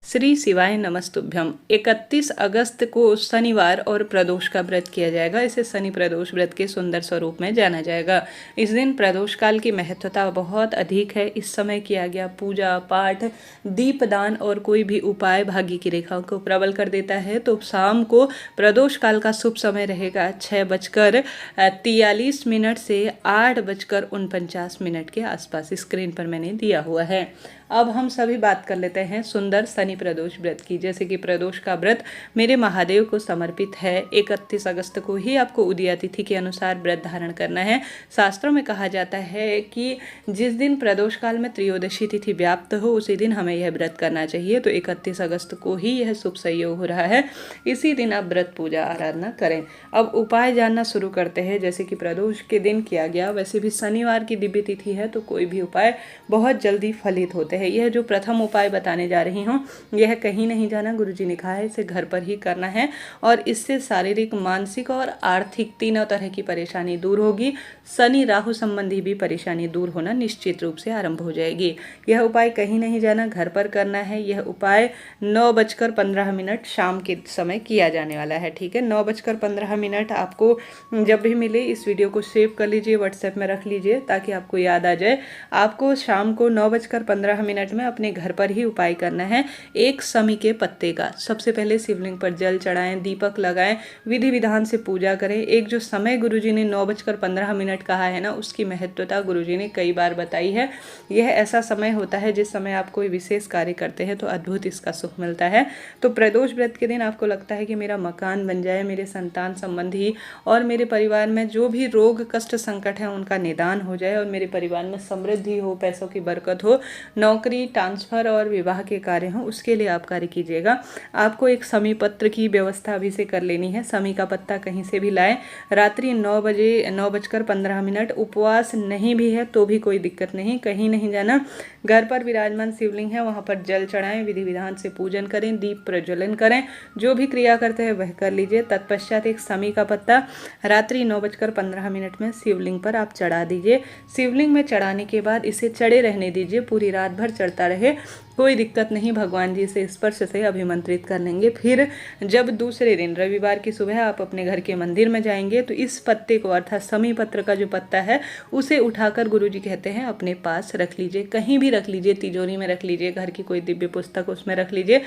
श्री शिवाय नमस्तुभ्यम। 31 अगस्त को शनिवार और प्रदोष का व्रत किया जाएगा। इसे शनि प्रदोष व्रत के सुंदर स्वरूप में जाना जाएगा। इस दिन प्रदोष काल की महत्वता बहुत अधिक है। इस समय किया गया पूजा पाठ, दीपदान और कोई भी उपाय भाग्य की रेखाओं को प्रबल कर देता है। तो शाम को प्रदोष काल का शुभ समय रहेगा 6:43 से 8:49 के आसपास। स्क्रीन पर मैंने दिया हुआ है। अब हम सभी बात कर लेते हैं सुंदर शनि प्रदोष व्रत की। जैसे कि प्रदोष का व्रत मेरे महादेव को समर्पित है। 31 अगस्त को ही आपको उदया तिथि के अनुसार व्रत धारण करना है। शास्त्रों में कहा जाता है कि जिस दिन प्रदोष काल में त्रयोदशी तिथि व्याप्त हो उसी दिन हमें यह व्रत करना चाहिए। तो 31 अगस्त को ही यह शुभ संयोग हो रहा है। इसी दिन आप व्रत पूजा आराधना करें। अब उपाय जानना शुरू करते हैं। जैसे कि प्रदोष के दिन किया गया, वैसे भी शनिवार की दिव्य तिथि है तो कोई भी उपाय बहुत जल्दी फलित होते हैं। यह जो प्रथम उपाय बताने जा रही हूँ यह कहीं नहीं जाना, गुरुजी ने कहा है इसे घर पर ही करना है और इससे शारीरिक, मानसिक और आर्थिक तीनों तरह की परेशानी दूर होगी। शनि राहु संबंधी भी परेशानी दूर होना निश्चित रूप से आरंभ हो जाएगी। यह उपाय कहीं नहीं जाना, घर पर करना है। यह उपाय 9:15 शाम के समय किया जाने वाला है। ठीक है, 9:15 आपको जब भी मिले इस वीडियो को सेव कर लीजिए, व्हाट्सएप में रख लीजिए ताकि आपको याद आ जाए। आपको शाम को 9:15 में अपने घर पर ही उपाय करना है। एक समी के पत्ते का सबसे पहले शिवलिंग पर जल चढ़ाएं, दीपक लगाएं, विधि विधान से पूजा करें। एक जो समय गुरुजी ने 9:15 कहा है ना, उसकी महत्वता गुरुजी ने कई बार बताई है। यह ऐसा समय होता है जिस समय आप कोई विशेष कार्य करते हैं तो अद्भुत इसका सुख मिलता है। तो प्रदोष व्रत के दिन आपको लगता है कि मेरा मकान बन जाए, मेरे संतान संबंधी और मेरे परिवार में जो भी रोग कष्ट संकट है उनका निदान हो जाए और मेरे परिवार में समृद्धि हो, पैसों की बरकत हो, नौकरी, ट्रांसफर और विवाह के कार्य हों, उसके लिए आप कार्य कीजिएगा। आपको एक समी पत्र की व्यवस्था अभी से कर लेनी है। समी का पत्ता कहीं से भी लाएं। रात्रि 9:15 उपवास नहीं भी है तो भी कोई दिक्कत नहीं, कहीं नहीं जाना। घर पर विराजमान शिवलिंग है वहाँ पर जल चढ़ाएं, विधि विधान से पूजन करें, दीप प्रज्वलन करें, जो भी क्रिया करते हैं वह कर लीजिए। तत्पश्चात एक समी का पत्ता रात्रि 9:15 में शिवलिंग पर आप चढ़ा दीजिए। शिवलिंग में चढ़ाने के बाद इसे चढ़े रहने दीजिए, पूरी रात भर चढ़ता रहे, कोई दिक्कत नहीं। भगवान जी से स्पर्श से अभिमंत्रित कर लेंगे। फिर जब दूसरे दिन रविवार की सुबह आप अपने घर के मंदिर में जाएंगे तो इस पत्ते को, अर्थात समी पत्र का जो पत्ता है उसे उठाकर गुरुजी कहते हैं अपने पास रख लीजिए, कहीं भी रख लीजिए, तिजोरी में रख लीजिए, घर की कोई दिव्य पुस्तक उसमें रख लीजिए।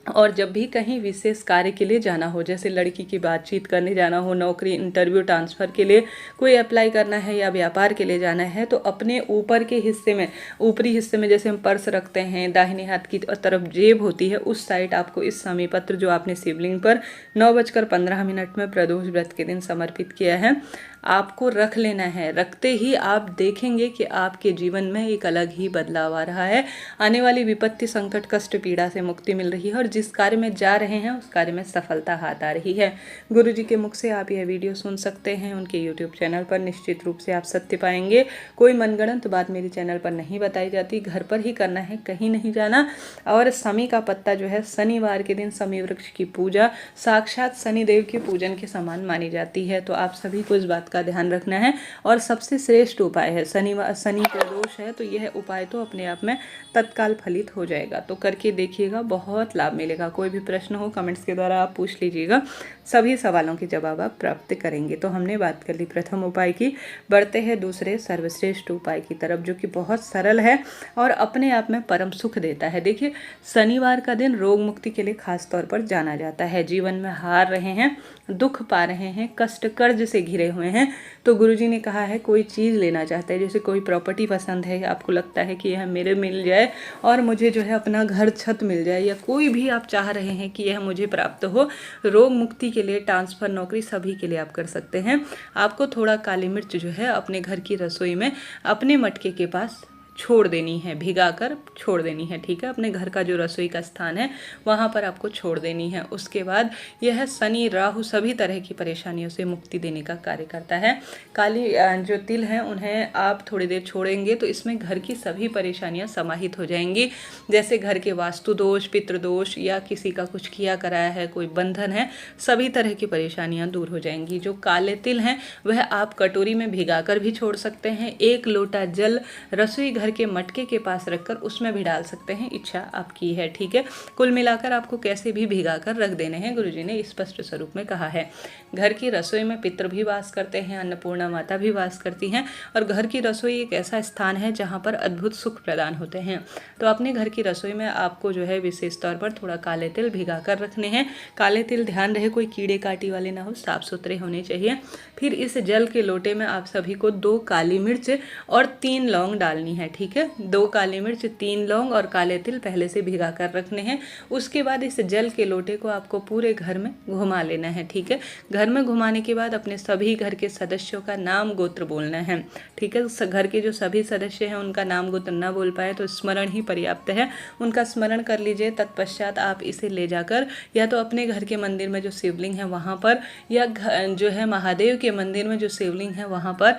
और जब भी कहीं विशेष कार्य के लिए जाना हो, जैसे लड़की की बातचीत करने जाना हो, नौकरी, इंटरव्यू, ट्रांसफ़र के लिए कोई अप्लाई करना है या व्यापार के लिए जाना है, तो अपने ऊपर के हिस्से में, ऊपरी हिस्से में जैसे हम पर्स रखते हैं, दाहिने हाथ की तरफ जेब होती है, उस साइड आपको इस समी पत्र जो आपने शिवलिंग पर 9:15 में प्रदोष व्रत के दिन समर्पित किया है आपको रख लेना है। रखते ही आप देखेंगे कि आपके जीवन में एक अलग ही बदलाव आ रहा है। आने वाली विपत्ति, संकट, कष्ट, पीड़ा से मुक्ति मिल रही है और जिस कार्य में जा रहे हैं उस कार्य में सफलता हाथ आ रही है। गुरुजी के मुख से आप यह वीडियो सुन सकते हैं। उनके यूट्यूब चैनल पर निश्चित रूप से आप सत्य पाएंगे। कोई मनगढ़ंत बात मेरे चैनल पर नहीं बताई जाती। घर पर ही करना है, कहीं नहीं जाना। और समी का पत्ता जो है, शनिवार के दिन समी वृक्ष की पूजा साक्षात शनिदेव के पूजन के समान मानी जाती है। तो आप सभी को इस बात का ध्यान रखना है। और सबसे श्रेष्ठ उपाय है, शनि प्रदोष है तो यह उपाय तो अपने आप में तत्काल फलित हो जाएगा। तो करके देखिएगा, बहुत लाभ मिलेगा। कोई भी प्रश्न हो कमेंट्स के द्वारा आप पूछ लीजिएगा, सभी सवालों के जवाब आप प्राप्त करेंगे। तो हमने बात कर ली प्रथम उपाय की, बढ़ते हैं दूसरे सर्वश्रेष्ठ उपाय की तरफ, जो कि बहुत सरल है और अपने आप में परम सुख देता है। देखिए, शनिवार का दिन रोग मुक्ति के लिए खास तौर पर जाना जाता है। जीवन में हार रहे हैं, दुख पा रहे हैं, कष्ट कर्ज से घिरे हुए हैं, तो गुरुजी ने कहा है कोई चीज़ लेना चाहते हैं, जैसे कोई प्रॉपर्टी पसंद है, आपको लगता है कि यह मेरे मिल जाए और मुझे जो है अपना घर छत मिल जाए, या कोई भी आप चाह रहे हैं कि यह मुझे प्राप्त हो, रोग मुक्ति के लिए, ट्रांसफ़र, नौकरी, सभी के लिए आप कर सकते हैं। आपको थोड़ा काली मिर्च जो है अपने घर की रसोई में अपने मटके के पास छोड़ देनी है, भिगा कर छोड़ देनी है। ठीक है, अपने घर का जो रसोई का स्थान है वहाँ पर आपको छोड़ देनी है। उसके बाद यह शनि राहु सभी तरह की परेशानियों से मुक्ति देने का कार्य करता है। काली जो तिल हैं उन्हें आप थोड़ी देर छोड़ेंगे तो इसमें घर की सभी परेशानियाँ समाहित हो जाएंगी। जैसे घर के वास्तु दोष, पितृदोष या किसी का कुछ किया कराया है, कोई बंधन है, सभी तरह की परेशानियाँ दूर हो जाएंगी। जो काले तिल हैं वह आप कटोरी में भिगा कर भी छोड़ सकते हैं। 1 लोटा जल रसोई घर घर के मटके के पास रखकर उसमें भी डाल सकते हैं, इच्छा आपकी है। ठीक है, कुल मिलाकर आपको कैसे भी भिगा कर रख देने हैं, गुरुजी ने स्पष्ट स्वरूप में कहा है। घर की रसोई में पितृ भी वास करते हैं, अन्नपूर्णा माता भी वास करती हैं, और घर की रसोई एक ऐसा स्थान है जहाँ पर अद्भुत सुख प्रदान होते हैं। तो अपने घर की रसोई में आपको जो है विशेष तौर पर थोड़ा काले तिल भिगा कर रखने हैं। काले तिल ध्यान रहे कोई कीड़े काटी वाले ना हो, साफ सुथरे होने चाहिए। फिर इस जल के लोटे में आप सभी को 2 काली मिर्च और 3 लौंग डालनी है। ठीक है, 2 काली मिर्च, 3 लौंग और काले तिल पहले से भिगा कर रखने हैं। उसके बाद इस जल के लोटे को आपको पूरे घर में घुमा लेना है। ठीक है, घर में घुमाने के बाद अपने सभी घर के सदस्यों का नाम गोत्र बोलना है। ठीक है, घर के जो सभी सदस्य हैं उनका नाम गोत्र ना बोल पाए तो स्मरण ही पर्याप्त है, उनका स्मरण कर लीजिए। तत्पश्चात आप इसे ले जाकर या तो अपने घर के मंदिर में जो शिवलिंग है वहाँ पर, या जो है महादेव के मंदिर में जो शिवलिंग है वहाँ पर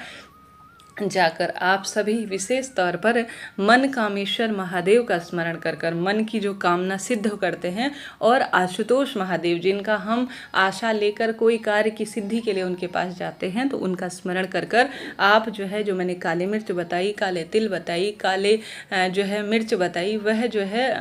जाकर आप सभी विशेष तौर पर मन कामेश्वर महादेव का स्मरण कर कर मन की जो कामना सिद्ध करते हैं, और आशुतोष महादेव जिनका हम आशा लेकर कोई कार्य की सिद्धि के लिए उनके पास जाते हैं, तो उनका स्मरण कर कर आप जो है, जो मैंने काली मिर्च बताई, काले तिल बताई, काले जो है मिर्च बताई, वह जो है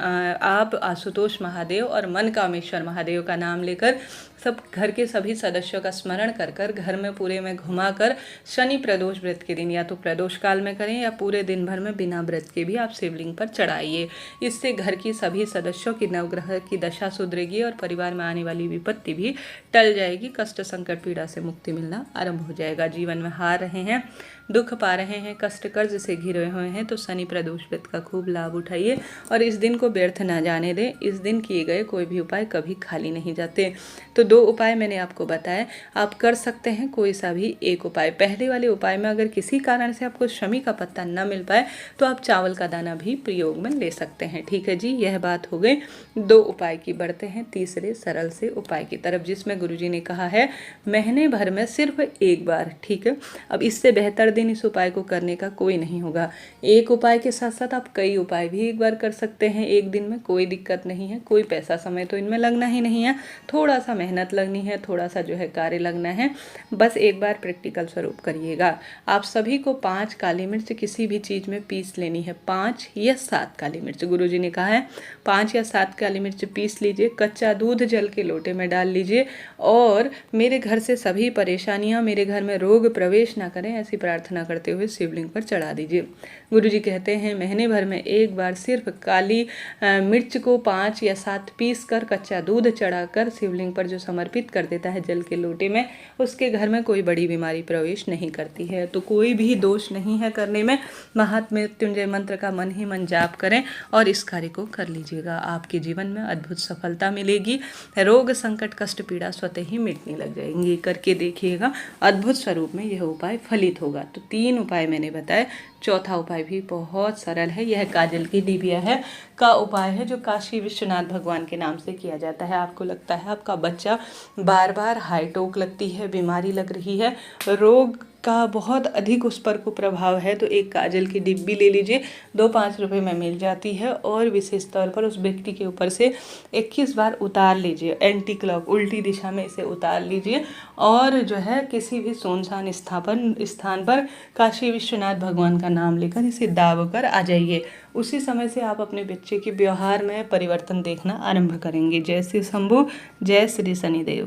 आप आशुतोष महादेव और मन कामेश्वर महादेव का नाम लेकर सब घर के सभी सदस्यों का स्मरण कर कर घर में पूरे में घुमाकर शनि प्रदोष व्रत के दिन या तो प्रदोष काल में करें या पूरे दिन भर में बिना व्रत के भी आप शिवलिंग पर चढ़ाइए। इससे घर की सभी सदस्यों की नवग्रह की दशा सुधरेगी और परिवार में आने वाली विपत्ति भी टल जाएगी। कष्ट संकट पीड़ा से मुक्ति मिलना आरंभ हो जाएगा। जीवन में हार रहे हैं, दुख पा रहे हैं, कष्ट कर्ज से घिरे हुए हैं, तो शनि प्रदोष व्रत का खूब लाभ उठाइए और इस दिन को व्यर्थ ना जाने दें। इस दिन किए गए कोई भी उपाय कभी खाली नहीं जाते। तो 2 उपाय मैंने आपको बताए, आप कर सकते हैं कोई सा भी एक उपाय। पहले वाले उपाय में अगर किसी कारण से आपको शमी का पत्ता न मिल पाए तो आप चावल का दाना भी प्रयोग में ले सकते हैं। ठीक है जी, यह बात हो गई 2 उपाय की। बढ़ते हैं तीसरे सरल से उपाय की तरफ, जिसमें गुरुजी ने कहा है महीने भर में सिर्फ एक बार। ठीक है, अब इससे बेहतर दिन इस उपाय को करने का कोई नहीं होगा। एक उपाय के साथ साथ आप कई उपाय भी एक बार कर सकते हैं एक दिन में, कोई दिक्कत नहीं है। कोई पैसा समय तो इनमें लगना ही नहीं है, थोड़ा सा मेहनत लगनी है, थोड़ा सा जो है कार्य लगना है, बस एक बार प्रैक्टिकल स्वरूप करिएगा। आप सभी को 5 काली मिर्च किसी भी चीज़ में पीस लेनी है, 5 या 7 काली मिर्च। गुरुजी ने कहा है 5 या 7 काली मिर्च पीस लीजिए, कच्चा दूध जल के लोटे में डाल लीजिए और मेरे घर से सभी परेशानियां, मेरे घर में रोग प्रवेश ना करें, ऐसी प्रार्थना करते हुए शिवलिंग पर चढ़ा दीजिए। गुरुजी कहते हैं महीने भर में एक बार सिर्फ काली मिर्च को 5 या 7 पीस कर कच्चा दूध चढ़ाकर शिवलिंग पर जो समर्पित कर देता है जल के लोटे में, उसके घर में कोई बड़ी बीमारी प्रवेश नहीं करती है। तो कोई भी दोष नहीं है करने में। महामृत्युंजय मंत्र का मन ही मन जाप करें और इस कार्य को कर लीजिएगा। आपके जीवन में अद्भुत सफलता मिलेगी, रोग संकट कष्ट पीड़ा स्वतः ही मिटने लग जाएंगी। करके देखिएगा, अद्भुत स्वरूप में यह उपाय फलित होगा। तो 3 उपाय मैंने बताए, चौथा उपाय भी बहुत सरल है। यह काजल की डिबिया है का उपाय है जो काशी विश्वनाथ भगवान के नाम से किया जाता है। आपको लगता है आपका बच्चा बार बार हाई टोक लगती है, बीमारी लग रही है, रोग का बहुत अधिक उस पर कुप्रभाव है, तो एक काजल की डिब्बी ले लीजिए, 2-5 रुपए में मिल जाती है और विशेष तौर पर उस व्यक्ति के ऊपर से 21 बार उतार लीजिए, एंटी क्लॉक उल्टी दिशा में इसे उतार लीजिए और जो है किसी भी सुनसान स्थान पर काशी विश्वनाथ भगवान का नाम लेकर इसे दाब कर आ जाइए। उसी समय से आप अपने बच्चे के व्यवहार में परिवर्तन देखना आरंभ करेंगे। जय श्री शंभू, जय श्री शनिदेव।